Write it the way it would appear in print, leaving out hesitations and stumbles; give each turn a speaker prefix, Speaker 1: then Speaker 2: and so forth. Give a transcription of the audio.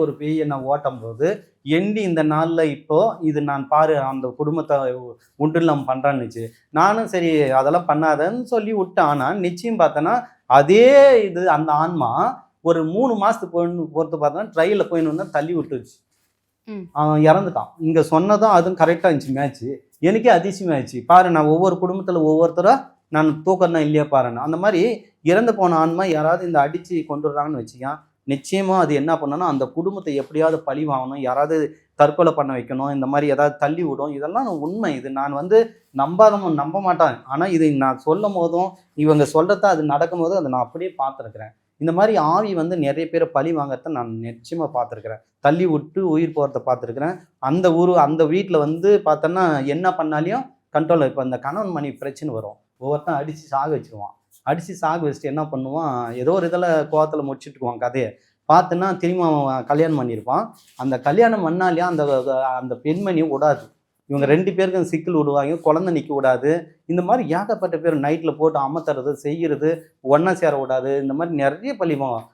Speaker 1: ஒரு பேயை நான் ஓட்டும் போது எண்டி இந்த நாள்ல இப்போ இது நான் பாரு அந்த குடும்பத்தை உண்டுலம் பண்றான்னுச்சு. நானும் சரி அதெல்லாம் பண்ணாதன்னு சொல்லி விட்டேன். ஆனா நிச்சயம் பார்த்தேன்னா அதே இது அந்த ஆன்மா ஒரு 3 மாசத்துக்கு பொறுத்து பார்த்தோன்னா ட்ரையில போயின்னு தள்ளி விட்டுருச்சு.
Speaker 2: ம்.
Speaker 1: அவன் இறந்துட்டான். இங்க சொன்னதும் அதுவும் கரெக்டா இருந்துச்சு மேட்ச்சு. எனக்கே அதிசயமாயிடுச்சு. பாரு நான் ஒவ்வொரு குடும்பத்துல ஒவ்வொருத்தரா நான் தூக்கறேனா இல்லையா பாருன்னு. அந்த மாரி இறந்து போன ஆன்மா யாராவது இந்த அடிச்சு கொன்றுறாங்கன்னு வச்சுக்கயேன், நிச்சயமா அது என்ன பண்ணும்னா, அந்த குடும்பத்த எப்படியாவது பழி வாங்கணும். யாராவது தற்கொலை பண்ண வைக்கணும். இந்த மாரி ஏதாவது தள்ளி விடும். இதெல்லாம் உண்மை. இது நான் நம்ப மாட்டேன். ஆனா இதை நான் சொல்லும்போதும், இவங்க சொல்றத அது நடக்கும்போது அத நான் அப்படியே பார்த்துருக்கிறேன். இந்த மாரி ஆவி நெறைய பேர பழி வாங்குறத நான் நிச்சயமா பார்த்துருக்கிறேன். தள்ளி விட்டு உயிர் போறத பார்த்துருக்கிறேன். அந்த வீட்ல பார்த்தோன்னா, என்ன பண்ணாலும் கண்ட்ரோல்ல இப்ப இந்த கணவன் மனைவி பிரச்சனை வரும். ஒவ்வொருத்தன் அடிச்சு சாக வச்சுருவான். அடிச்சு சாக வச்சுட்டு என்ன பண்ணுவான், ஏதோ ஒரு இதில கோவத்தில முடிச்சுட்டுக்குவான் கதைய. பார்த்தன்னா திரும்ப அவன் கல்யாணம் பண்ணியிருப்பான். அந்த கல்யாணம் பண்ணாலியா அந்த அந்த பெண்மணிய விடாது. இவங்க 2 பேருக்கும் சிக்கல் விடுவாங்க. குழந்தை நிக்க விடாது. இந்த மாரி ஏகப்பட்ட பேர் நைட்ல போட்டு அமர்த்துறது, செய்யறது, ஒண்ணா சேர விடாது. இந்த மாரி நெறைய பழி வாங்கும்.